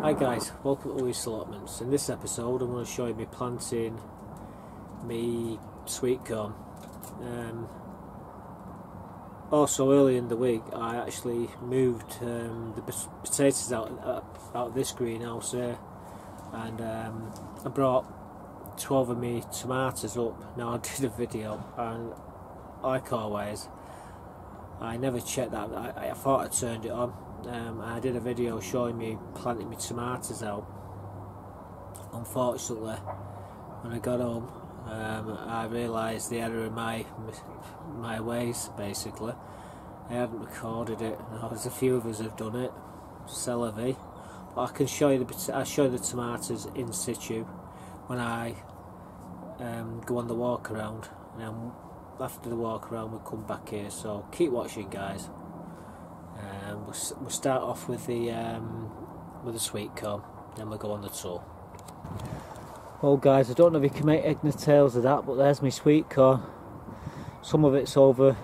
Hi guys, welcome to Weaste Allotments. In this episode I'm going to show you me planting me sweet corn. Also early in the week I actually moved the potatoes out of this greenhouse here, and I brought 12 of me tomatoes up. Now I did a video, and like always I never checked that. I thought I turned it on. I did a video showing me planting my tomatoes out. Unfortunately, when I got home, I realised the error in my ways. Basically, I hadn't recorded it. Now, there's a few of us have done it, Celery, but I can show you the tomatoes in situ when I go on the walk around, and then after the walk around we'll come back here. So keep watching, guys. We'll start off with the sweet corn, then we'll go on the tour. Well guys, I don't know if you can make head and tails of that, but there's my sweet corn. Some of it's over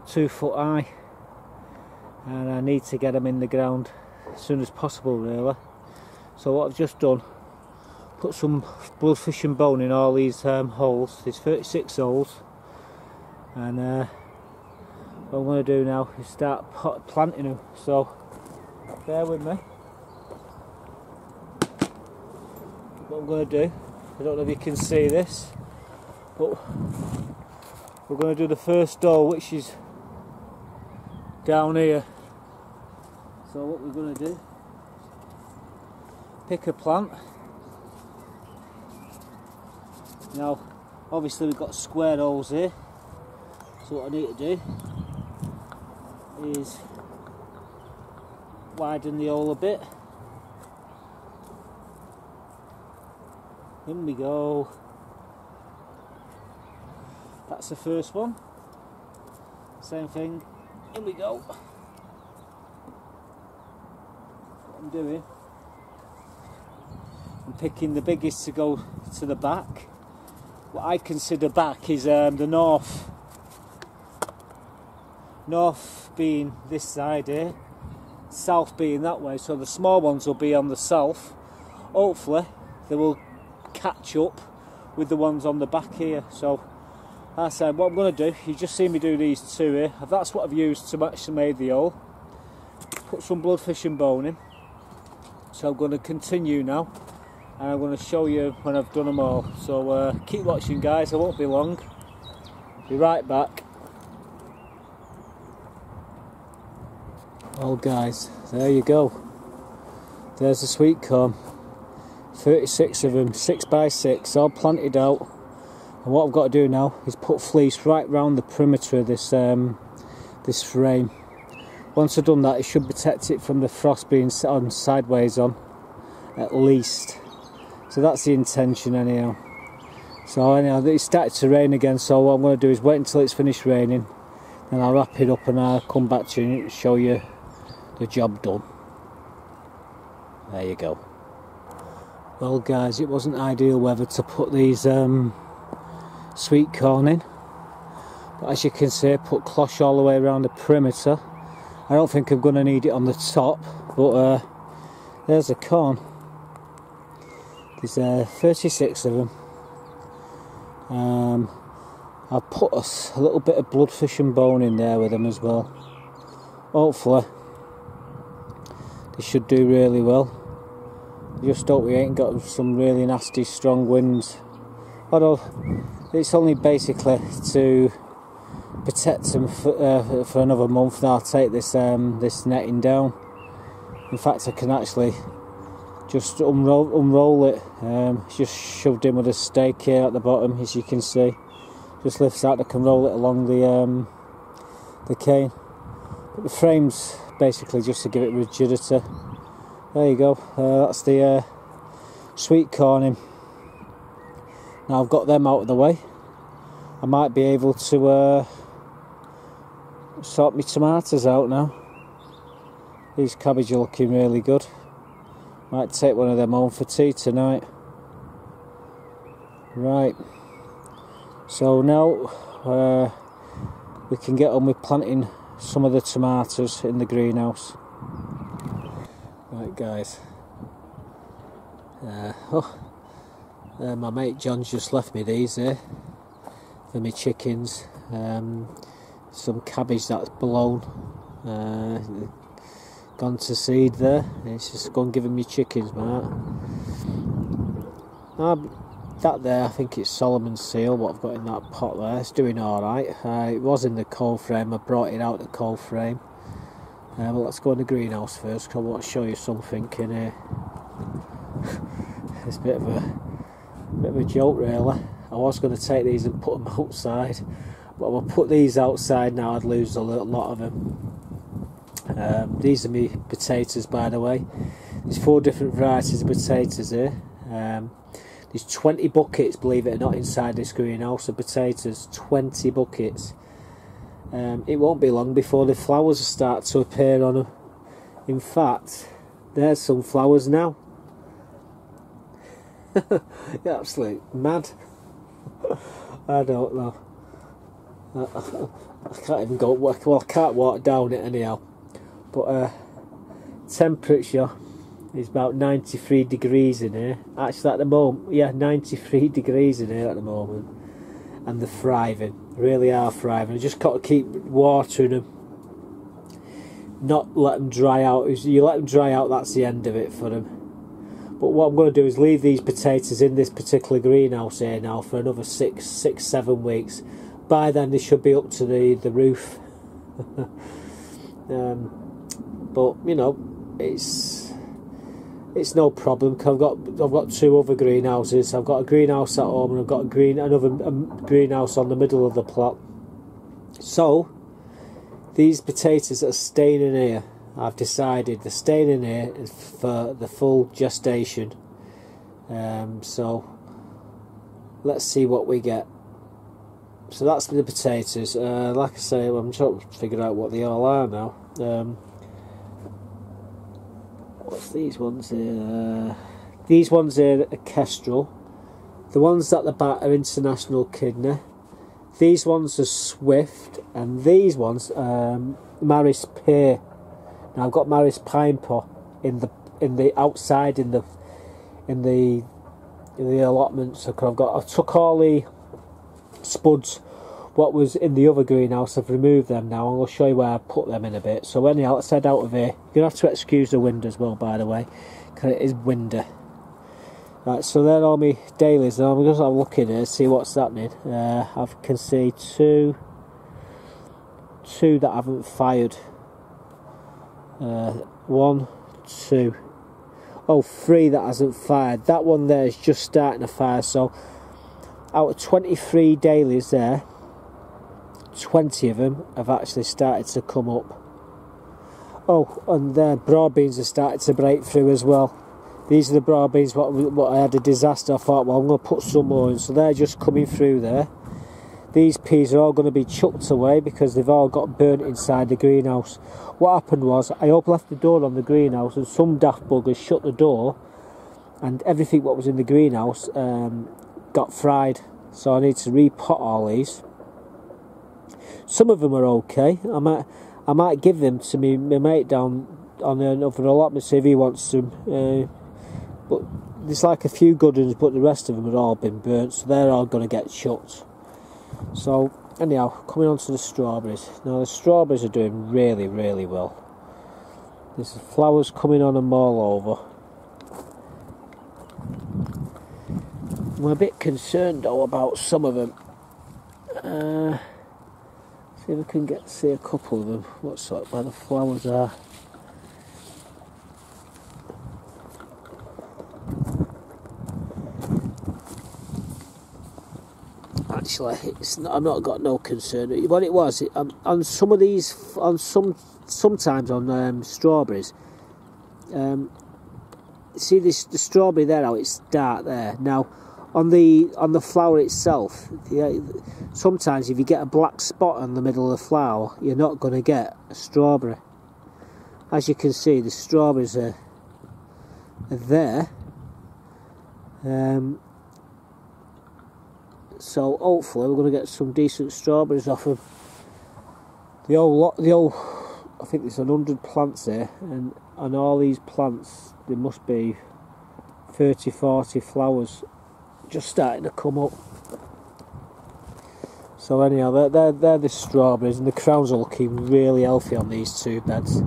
2 foot high, and I need to get them in the ground as soon as possible, really. So what I've just done, put some blood, fish and bone in all these holes. There's 36 holes, and what I'm going to do now is start planting them, so bear with me. What I'm going to do, I don't know if you can see this, but we're going to do the first hole, which is down here. So what we're going to do, pick a plant. Now obviously we've got square holes here, so what I need to do is widen the hole a bit. In we go. That's the first one. Same thing. In we go. What I'm doing, I'm picking the biggest to go to the back. What I consider back is the north being this side here, south being that way, so the small ones will be on the south. Hopefully they will catch up with the ones on the back here. So I said, what I'm going to do, you just see me do these two here, that's what I've used to actually make the hole. Put some blood, fish and bone in. So I'm going to continue now, and I'm going to show you when I've done them all. So keep watching, guys, I won't be long. Be right back. Well guys, there you go. There's the sweet corn. 36 of them, 6 by 6, all planted out. And what I've got to do now is put fleece right round the perimeter of this this frame. Once I've done that, it should protect it from the frost being on sideways on, at least. So that's the intention anyhow. So anyhow, it's started to rain again, so what I'm going to do is wait until it's finished raining, then I'll wrap it up and I'll come back to you and show you the job done. There you go. Well guys, it wasn't ideal weather to put these sweet corn in, but as you can see, I put cloche all the way around the perimeter. I don't think I'm going to need it on the top, but there's the corn. There's 36 of them. I'll put a little bit of blood, fish and bone in there with them as well. Hopefully they should do really well. Just hope we ain't got some really nasty strong winds. Although it's only basically to protect them for another month. Now I'll take this this netting down. In fact, I can actually just unroll it. It's just shoved in with a stake here at the bottom, as you can see. Just lifts out. I can roll it along the cane. But the frame's basically just to give it rigidity. There you go. That's the sweet corn in. Now I've got them out of the way, I might be able to sort my tomatoes out now. These cabbage are looking really good. Might take one of them home for tea tonight. Right. So now we can get on with planting some of the tomatoes in the greenhouse. Right guys, My mate John's just left me these here for my chickens. Some cabbage that's blown, gone to seed there. It's just gone giving me chickens, mate. That there, I think it's Solomon's seal, what I've got in that pot there. It's doing alright. It was in the cold frame, I brought it out the cold frame. But let's go in the greenhouse first, because I want to show you something in here. It's a bit of a joke, really. I was going to take these and put them outside, but if I put these outside now, I'd lose a lot of them. These are my potatoes, by the way. There's 4 different varieties of potatoes here. There's 20 buckets, believe it or not, inside this greenhouse of potatoes. 20 buckets. It won't be long before the flowers start to appear on them. In fact, there's some flowers now. You're absolutely mad. I don't know. I can't even go, well, I can't walk down it anyhow. But temperature is about 93 degrees in here. Actually, at the moment, yeah, 93 degrees in here at the moment. And they're thriving, really are thriving. I just got to keep watering them, not let them dry out. If you let them dry out, that's the end of it for them. But what I'm going to do is leave these potatoes in this particular greenhouse here now for another 6-7 weeks. By then they should be up to the roof. But you know, it's no problem. Cause I've got 2 other greenhouses. I've got a greenhouse at home and I've got another greenhouse on the middle of the plot. So these potatoes that are staying in here, I've decided they're staying in here for the full gestation. So let's see what we get. So that's the potatoes. Like I say, I'm trying to figure out what they all are now. What's these ones here? These ones here are Kestrel. The ones at the back are International Kidney. These ones are Swift, and these ones Maris Pear. Now I've got Maris Pine Pot in the outside in the allotments. So I took all the spuds what was in the other greenhouse. I've removed them now, and I'll show you where I put them in a bit. So anyhow, let's head out of here. You're going to have to excuse the wind as well, by the way, because it is windy. Right, so they're all my dailies. Now I'm just looking here, see what's happening. I can see two that haven't fired. 1, 2. Oh, 3 that hasn't fired. That one there is just starting to fire. So out of 23 dailies there, 20 of them have actually started to come up. Oh, and their broad beans have started to break through as well. These are the broad beans what I had a disaster. I thought, well, I'm going to put some more in. So they're just coming through there. These peas are all going to be chucked away because they've all got burnt inside the greenhouse. What happened was, I left the door on the greenhouse and some daft buggers shut the door, and everything what was in the greenhouse got fried. So I need to repot all these. Some of them are okay. I might give them to my mate down on another allotment, see if he wants some. But there's like a few good ones, but the rest of them have all been burnt, so they're all going to get chucked. So anyhow, coming on to the strawberries. Now the strawberries are doing really, really well. There's flowers coming on them all over. I'm a bit concerned though about some of them. See if I can see a couple of them. What's that? Where the flowers are. Actually, I'm not got no concern. What it was on some of these, sometimes on strawberries. See the strawberry there, how it's dark there. Now, on the flower itself, sometimes if you get a black spot on the middle of the flower, you're not going to get a strawberry. As you can see, the strawberries are there. So hopefully we're going to get some decent strawberries off them. The old, I think there's 100 plants here, and on all these plants there must be 30-40 flowers just starting to come up. So anyhow, they're the strawberries, and the crowns are looking really healthy on these two beds.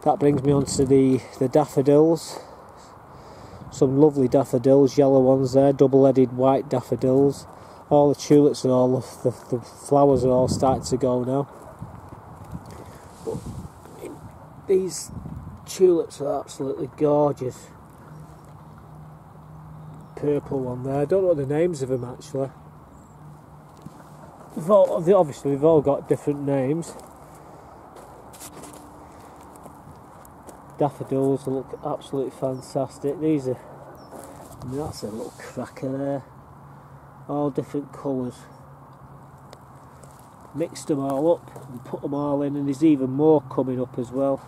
That brings me on to the daffodils. Some lovely daffodils, yellow ones there, double-headed white daffodils. All the tulips and all the flowers are all starting to go now. But these tulips are absolutely gorgeous. Purple one there, I don't know the names of them actually. Obviously they've all got different names. Daffodils look absolutely fantastic. These are, I mean, that's a little cracker there. All different colours. Mixed them all up and put them all in, and there's even more coming up as well.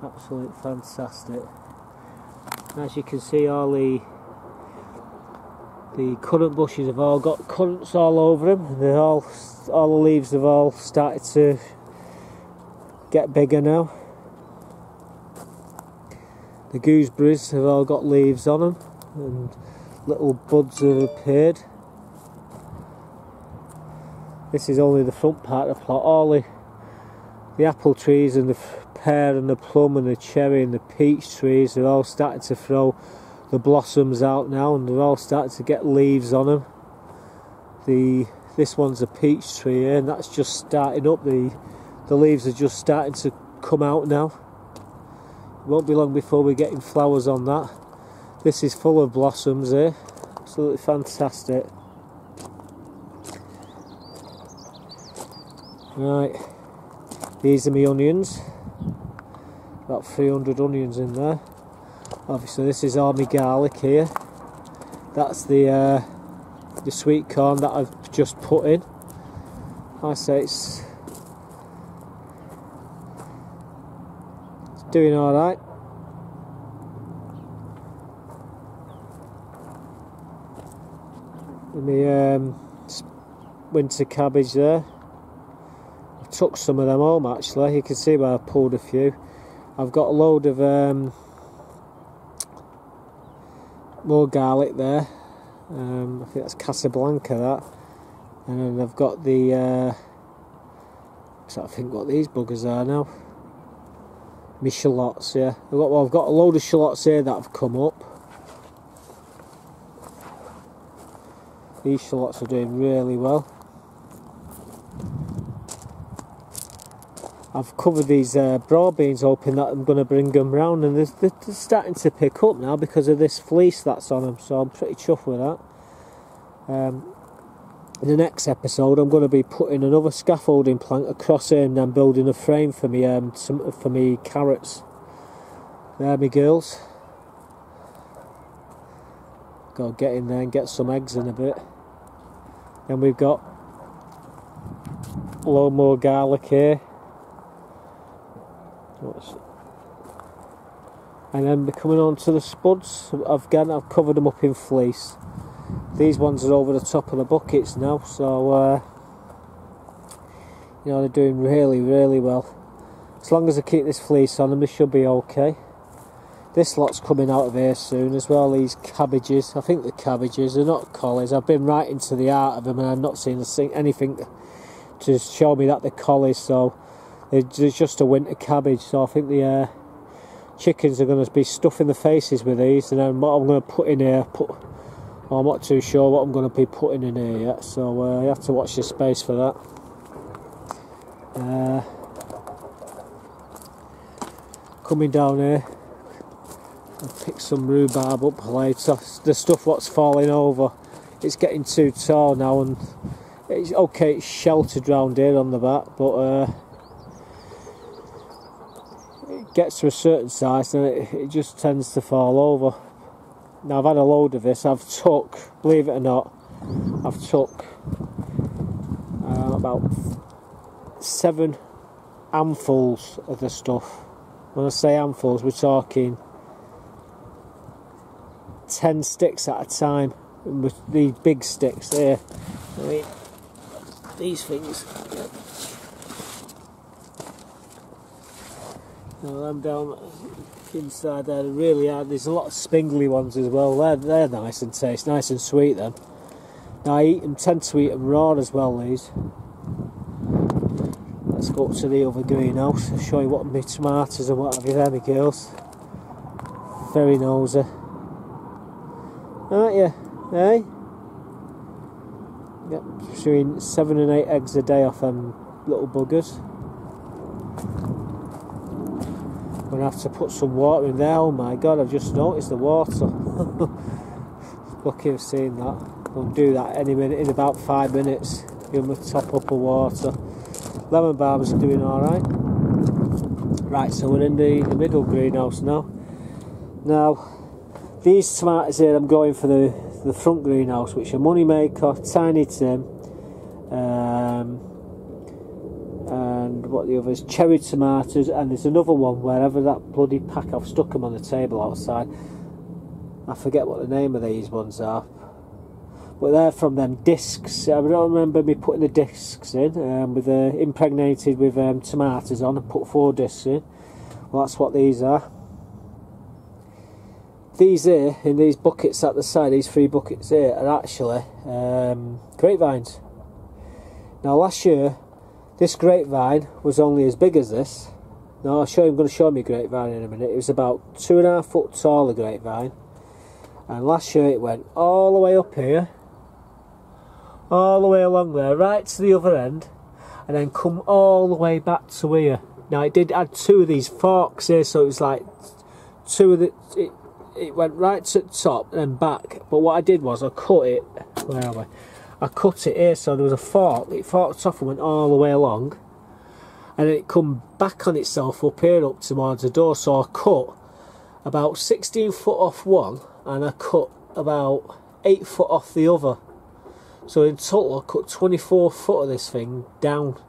Absolutely fantastic. As you can see, all the currant bushes have all got currants all over them, and all the leaves have all started to get bigger now. The gooseberries have all got leaves on them, and little buds have appeared. This is only the front part of the plot. All the apple trees and the pear and the plum and the cherry and the peach trees are all starting to throw the blossoms out now, and they're all starting to get leaves on them. This one's a peach tree here, and that's just starting up. The leaves are just starting to come out now. It won't be long before we're getting flowers on that. This is full of blossoms here, absolutely fantastic. Right, these are my onions. About 300 onions in there. Obviously this is all my garlic here. That's the sweet corn that I've just put in. I say it's doing alright. My winter cabbage there. I took some of them home actually. You can see where I pulled a few. I've got a load of more garlic there. I think that's Casablanca that. And then I've got the I think what these buggers are now. My shallots, yeah. I've got a load of shallots here that have come up. These shallots are doing really well. I've covered these broad beans, hoping that I'm going to bring them round, and they're starting to pick up now because of this fleece that's on them, so I'm pretty chuffed with that. In the next episode I'm going to be putting another scaffolding plank across here, and then building a frame for me carrots. There my girls. Go get in there and get some eggs in a bit. Then we've got a load more garlic here. And then we're coming on to the spuds. I've covered them up in fleece. These ones are over the top of the buckets now, so you know, they're doing really, really well. As long as I keep this fleece on them, they should be okay. This lot's coming out of here soon as well. These cabbages, I think they're cabbages, they're not collies. I've been right into the art of them, and I've not seen anything to show me that they're collies. So there's just a winter cabbage. So I think the chickens are going to be stuffing the faces with these, and then what I'm going to put in here, I'm not too sure what I'm going to be putting in here yet, so you have to watch this space for that. Coming down here, I'll pick some rhubarb up later. The stuff what's falling over, it's getting too tall now, and it's okay, it's sheltered round here on the back, but it gets to a certain size and it just tends to fall over. Now I've had a load of this. I've took, believe it or not, I've took about 7 handfuls of the stuff. When I say handfuls, we're talking 10 sticks at a time, with these big sticks here. I mean, these things, Now them down inside there really hard. There's a lot of spingly ones as well. They're nice and tasty, nice and sweet then. Now I tend to eat them raw as well, these. Let's go up to the other greenhouse and show you what my tomatoes and what have you there, my girls. Very nosy. Aren't you? Eh? Yep, between 7 and 8 eggs a day off them little buggers. I'm going to have to put some water in there. Oh my god, I've just noticed the water. Lucky I've seen that. I'll do that any minute, in about 5 minutes. Give them a top up of water. Lemon barb's doing alright. Right, so we're in the middle greenhouse now. Now, these tomatoes here I'm growing for the front greenhouse, which are Moneymaker, Tiny Tim, and what the others, cherry tomatoes, and there's another one wherever that bloody pack, I've stuck them on the table outside. I forget what the name of these ones are, but they're from them discs. I don't remember me putting the discs in, with impregnated with tomatoes on, and put 4 discs in. Well, that's what these are. These here, in these buckets at the side, these 3 buckets here, are actually grapevines. Now last year, this grapevine was only as big as this. Now I'm going to show me grapevine in a minute. It was about 2.5 foot tall, a grapevine. And last year it went all the way up here, all the way along there, right to the other end, and then come all the way back to here. Now it did add 2 of these forks here, so it was like 2 of the... It went right to the top and then back, but what I did was I cut it, where am I? I cut it here, so there was a fork, it forked off and went all the way along, and then it come back on itself up here up towards the door, so I cut about 16 foot off one, and I cut about 8 foot off the other. So in total I cut 24 foot of this thing down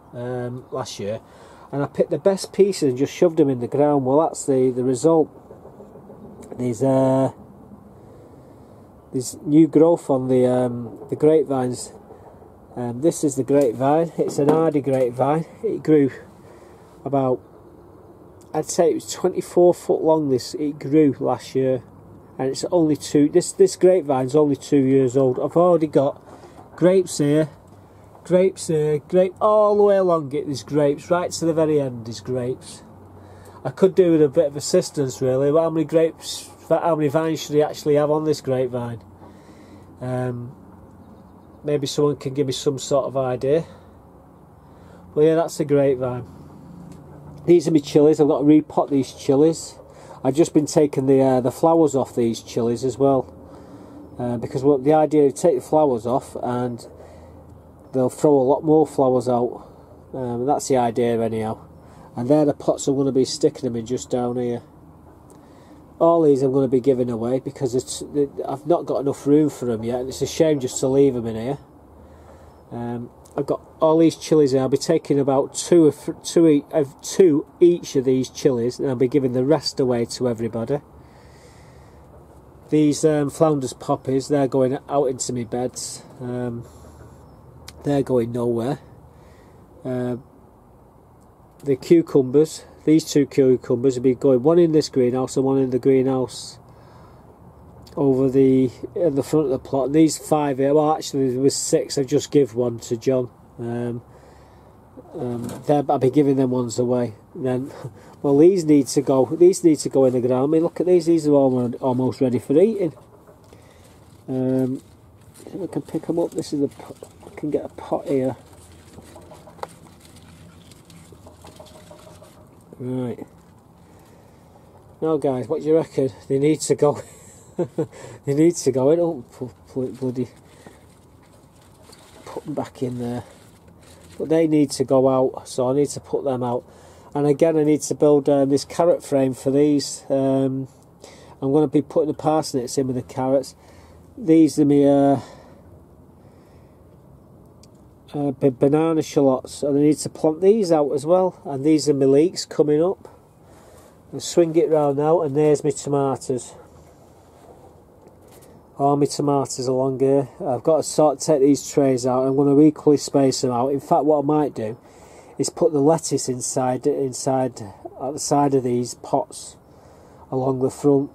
last year, and I picked the best pieces and just shoved them in the ground. Well, that's the result. There's new growth on the grapevines. This is the grapevine. It's an hardy grapevine. It grew about, I'd say it was 24 foot long. It grew last year, and it's only 2. This grapevine's only 2 years old. I've already got grapes here, grape all the way along it. There's grapes right to the very end. There's grapes. I could do with a bit of assistance really. How many vines should he actually have on this grapevine? Maybe someone can give me some sort of idea. Well, yeah, that's a grapevine. These are my chilies. I've got to repot these chilies. I've just been taking the flowers off these chilies as well, because the idea is to take the flowers off and they'll throw a lot more flowers out. That's the idea anyhow. And they're the pots I'm going to be sticking them in just down here. All these I'm going to be giving away because I've not got enough room for them yet, and it's a shame just to leave them in here. I've got all these chilies here. I'll be taking about two each of these chilies, and I'll be giving the rest away to everybody. These flounders poppies, they're going out into my beds. They're going nowhere. The cucumbers, these 2 cucumbers will be going, one in this greenhouse and one in the greenhouse over in the front of the plot. And these 5 here, well actually there was 6, I've just give one to John. I'll be giving them ones away. And then, well, these need to go in the ground. I mean, look at these are almost ready for eating. If I can pick them up, I can get a pot here. Right. Now guys, what do you reckon? They need to go. They need to go. I don't bloody put them back in there. But they need to go out, so I need to put them out. And again, I need to build this carrot frame for these. I'm going to be putting the parsnips in with the carrots. These are my banana shallots, and I need to plant these out as well. And these are my leeks coming up. I'll swing it round now, and there's my tomatoes. All my tomatoes along here. I've got to take these trays out. I'm going to equally space them out. In fact, what I might do is put the lettuce inside at the side of these pots along the front.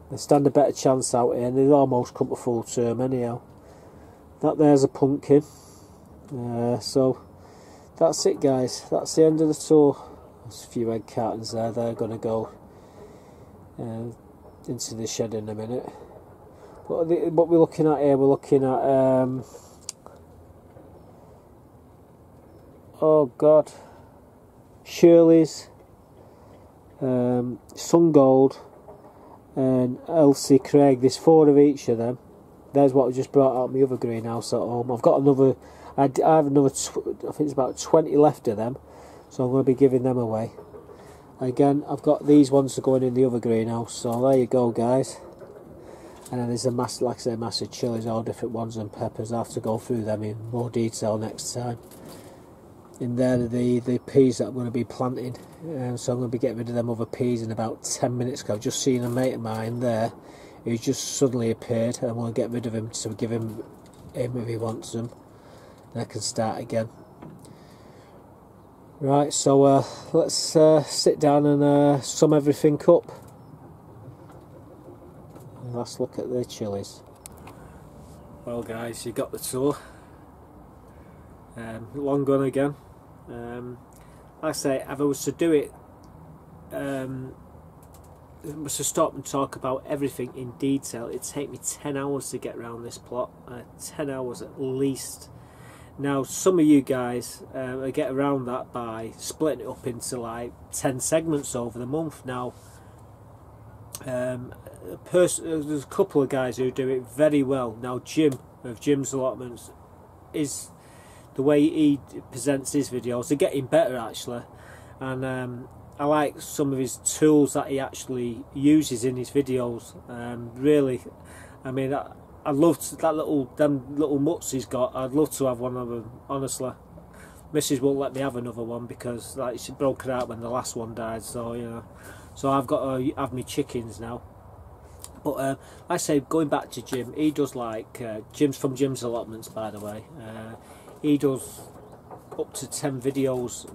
They stand a better chance out here, and they've almost come to full term anyhow. That there's a pumpkin. So that's it, guys. That's the end of the tour. There's a few egg cartons there. They're going to go into the shed in a minute. What we're looking at here, we're looking at oh god, Shirley's, Sun Gold, and Elsie Craig. There's 4 of each of them. There's what I just brought out my other greenhouse at home. I've got another. I have another. I think it's about 20 left of them, so I'm going to be giving them away. Again, I've got these ones going in the other greenhouse. So there you go, guys. And then there's a massive, like I say, massive chilies, all different ones, and peppers. I have to go through them in more detail next time. In there are the peas that I'm going to be planting, so I'm going to be getting rid of them other peas in about 10 minutes. I've just seen a mate of mine there who just suddenly appeared, and I'm going to get rid of him to give him if he wants them, and I can start again. Right, so let's sit down and sum everything up. Let's look at the chilies. Well, guys, you got the tour. Long gone again. Like I say, if I was to do it, was to stop and talk about everything in detail, it'd take me 10 hours to get around this plot. 10 hours at least. Now, some of you guys get around that by splitting it up into like 10 segments over the month. Now, there's a couple of guys who do it very well. Now, Jim of Jim's Allotments, is the way he presents his videos. They're getting better actually, and I like some of his tools that he actually uses in his videos. Really, I mean, I loved them little mutts he's got. I'd love to have one of them, honestly. Mrs won't let me have another one because like she broke it out when the last one died. So you know, so I've got to have my chickens now. But like I say, going back to Jim, he does like Jim's from Jim's Allotments, by the way. He does up to 10 videos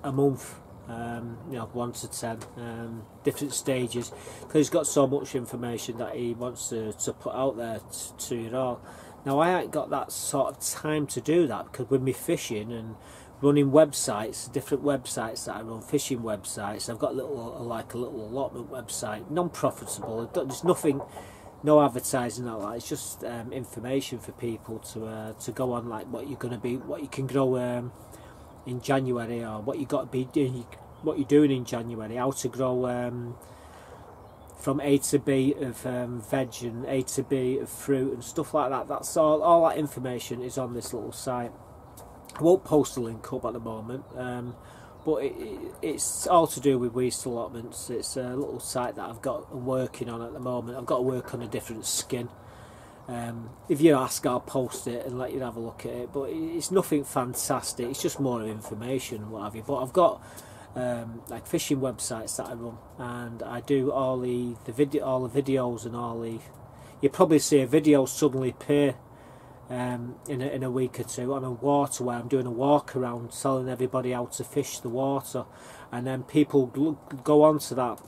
a month. You know, 1 to 10 different stages, because he's got so much information that he wants to put out there to you all. Now, I ain't got that sort of time to do that, because with me fishing and running websites, different websites that I run, fishing websites, I've got a little allotment website, non-profitable. There's nothing, no advertising like that. It's just information for people to go on, like what you're going to be, what you can grow in January, or what you got to be doing, what you're doing in January, how to grow from A to B of veg and A to B of fruit and stuff like that. That's all that information is on this little site. I won't post the link up at the moment, but it's all to do with Weaste Allotments. It's a little site that I'm working on at the moment. I've got to work on a different skin. If you ask, I'll post it and let you have a look at it, but it's nothing fantastic. It's just more information and what have you. But I've got like fishing websites that I run, and I do all the videos and all the. You probably see a video suddenly appear in a week or two on a water where I'm doing a walk around, telling everybody how to fish the water, and then people go on to that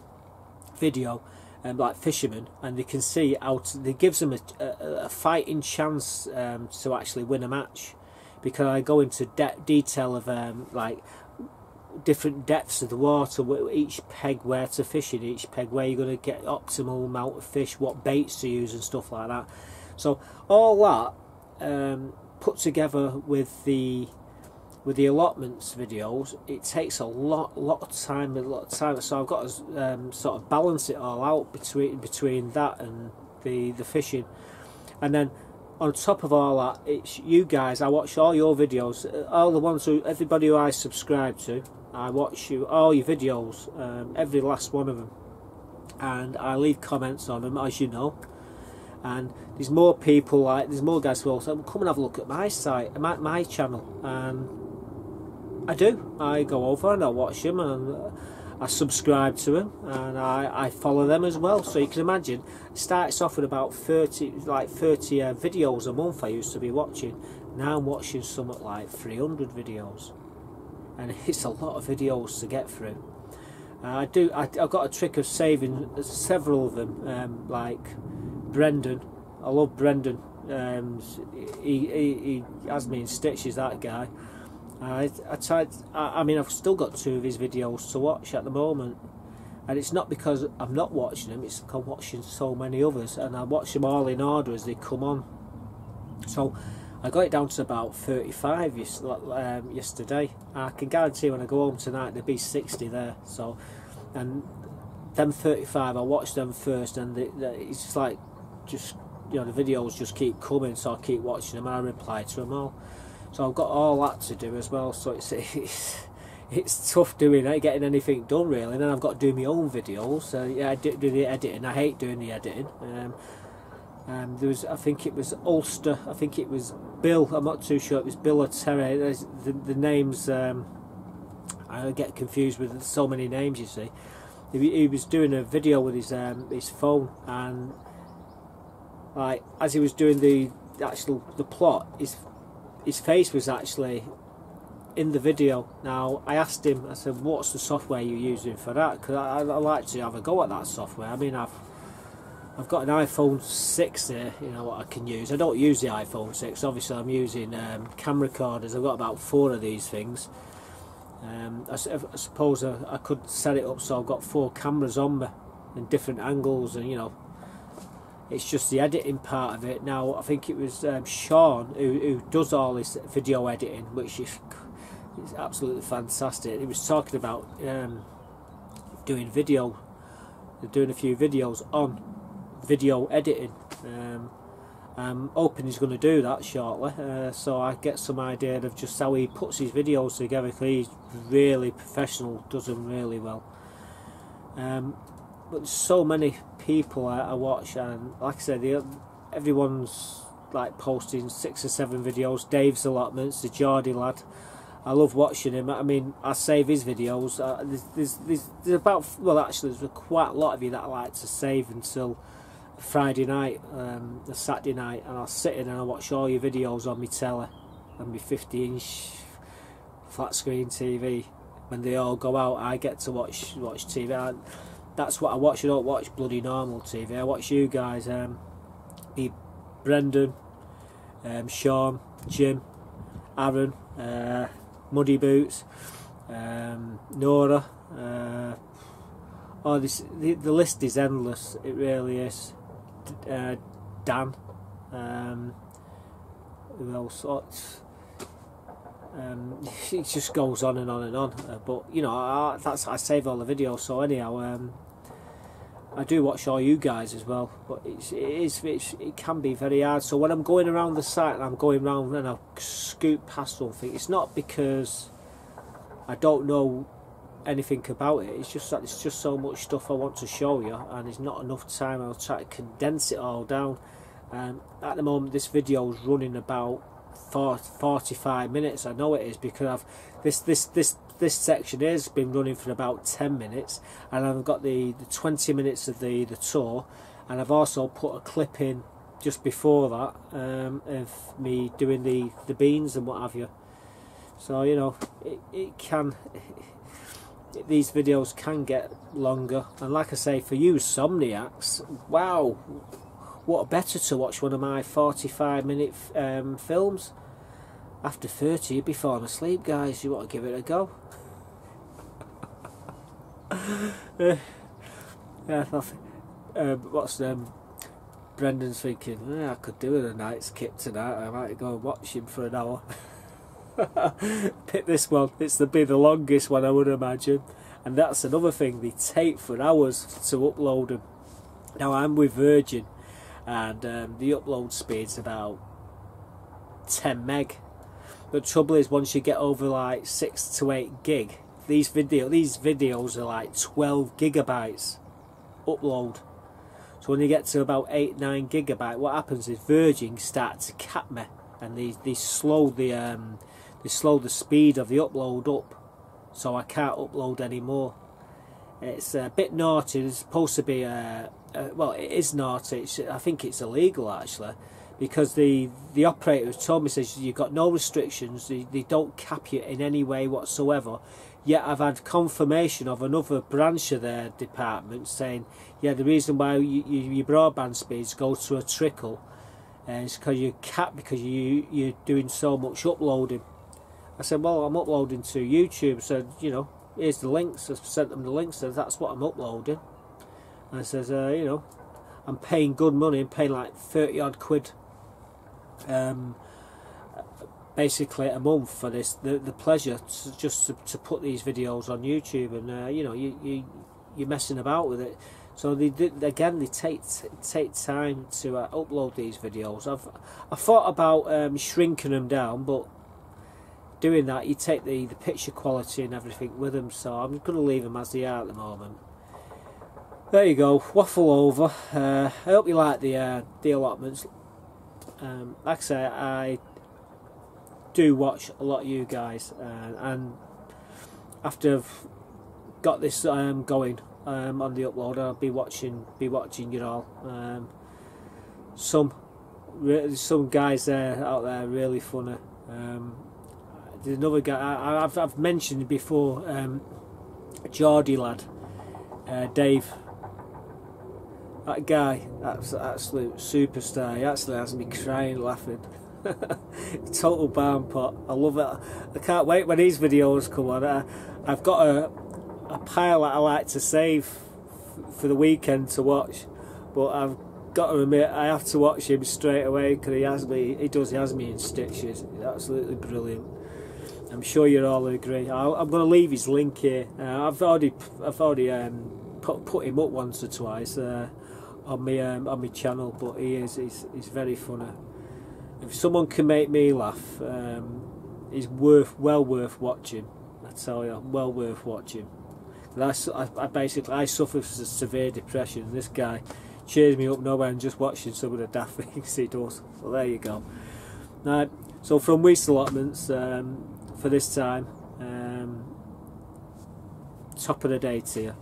video. Like fishermen, and they can see it gives them a fighting chance to actually win a match, because I go into detail of like different depths of the water, each peg where to fish in, each peg where you're going to get optimal amount of fish, what baits to use and stuff like that. So all that put together with the allotments videos, it takes a lot of time. So I've got to sort of balance it all out between that and the fishing. And then on top of all that, it's you guys. I watch all your videos, all the ones everybody who I subscribe to. I watch all your videos, every last one of them, and I leave comments on them, as you know. And there's more people, there's more guys who also come and have a look at my site, my channel, and I do. I go over and I watch them, and I subscribe to them, and I follow them as well. So you can imagine, it starts off with about 30 videos a month I used to be watching. Now I'm watching something like 300 videos. and it's a lot of videos to get through. I've got a trick of saving several of them, like Brendan. I love Brendan. He has me in stitches, that guy. I mean, I've still got 2 of his videos to watch at the moment, and it's not because I'm not watching them, it's because I'm watching so many others, and I watch them all in order as they come on. So I got it down to about 35 yesterday. I can guarantee when I go home tonight there'll be 60 there. So, and them 35, I watched them first, and it's just like, just, you know, the videos just keep coming, so I keep watching them and I reply to them all. So I've got all that to do as well. So it's tough getting anything done really. And then I've got to do my own videos. So yeah, I do the editing. I hate doing the editing. There was, I think it was Ulster, I think it was Bill, I'm not too sure, it was Bill or Terry. The names, I get confused with so many names, you see. He was doing a video with his phone, and like as he was doing the plot, his face was actually in the video. Now I asked him, I said, what's the software you're using for that? Because I like to have a go at that software. I mean, I've got an iPhone 6 here, you know, what I can use. I don't use the iPhone 6, obviously I'm using camera recorders. I've got about 4 of these things. I suppose I could set it up so I've got 4 cameras on me in different angles, and you know, it's just the editing part of it. Now I think it was Sean who does all this video editing, which is absolutely fantastic. He was talking about doing a few videos on video editing. I'm hoping he's going to do that shortly, so I get some idea of just how he puts his videos together, because he's really professional, does them really well. But there's so many people I watch, and like I said, everyone's like posting 6 or 7 videos. Dave's Allotments, the Geordie lad, I love watching him. I mean, I save his videos. There's about, well actually there's quite a lot of you that I like to save until Friday night, the Saturday night, and I'll sit in and I'll watch all your videos on my telly, on my 50-inch flat screen TV. When they all go out, I get to watch TV. That's what I watch. I don't watch bloody normal TV. I watch you guys, Brendan, Sean, Jim, Aaron, Muddy Boots, Nora. The list is endless. It really is. Dan, who else? It just goes on and on and on. But you know, I save all the videos. So anyhow, I do watch all you guys as well. But it can be very hard. So when I'm going around the site and I'm going around and I scoot past something, it's not because I don't know anything about it. It's just that it's just so much stuff I want to show you, and there's not enough time. I'll try to condense it all down. At the moment this video is running about 45 minutes. I know it is, because this section has been running for about 10 minutes, and I've got the 20 minutes of the tour, and I've also put a clip in just before that of me doing the beans and what have you. So you know, these videos can get longer, and like I say, for you insomniacs, wow, what better to watch one of my 45-minute films. After 30 you'd be falling asleep, guys. You want to give it a go. Yeah, what's Brendan's thinking, I could do with a night's kip tonight. I might go and watch him for an hour. Pick this one. It's be the longest one, I would imagine, and that's another thing. They take for hours to upload them. Now I'm with Virgin, and the upload speed's about 10 meg. The trouble is, once you get over like 6 to 8 gig, these videos are like 12 gigabytes upload. So when you get to about 8-9 gigabyte, what happens is Virgin start to cap me, and they slow the speed of the upload up, so I can't upload anymore. It's a bit naughty. It's supposed to be well, it is naughty. I think it's illegal actually, because the operator told me, says you've got no restrictions, they don't cap you in any way whatsoever. Yet I've had confirmation of another branch of their department saying, yeah, the reason why your broadband speeds go to a trickle is because you're capped, because you're doing so much uploading. I said, well, I'm uploading to YouTube, so you know, here's the links. I sent them the links, so that's what I'm uploading. And I says, you know, I'm paying good money, I'm paying like 30 odd quid basically a month for this, the pleasure to put these videos on YouTube, and you know, you're messing about with it. So they take time to upload these videos. I thought about shrinking them down, but doing that, you take the picture quality and everything with them, so I'm going to leave them as they are at the moment. There you go, waffle over. I hope you like the allotments. Like I say, I do watch a lot of you guys, and after I've got this going on the upload, I'll be watching you all. Some guys out there really funny. There's another guy I've mentioned before, Geordie lad, Dave. That guy, that's an absolute superstar. He actually has me crying laughing. Total barn pot. I love it. I can't wait when these videos come on. I've got a pile that I like to save for the weekend to watch, but I've got to admit I have to watch him straight away because he has me in stitches. It's absolutely brilliant. I'm sure you all agree. I'm going to leave his link here. I've already put him up once or twice on my channel, but he's very funny. If someone can make me laugh, he's well worth watching. I tell you, well worth watching. I suffer from severe depression, and this guy cheers me up nowhere and just watching some of the daft things he does. So there you go. Right, so from Weaste Allotments for this time, top of the day to you.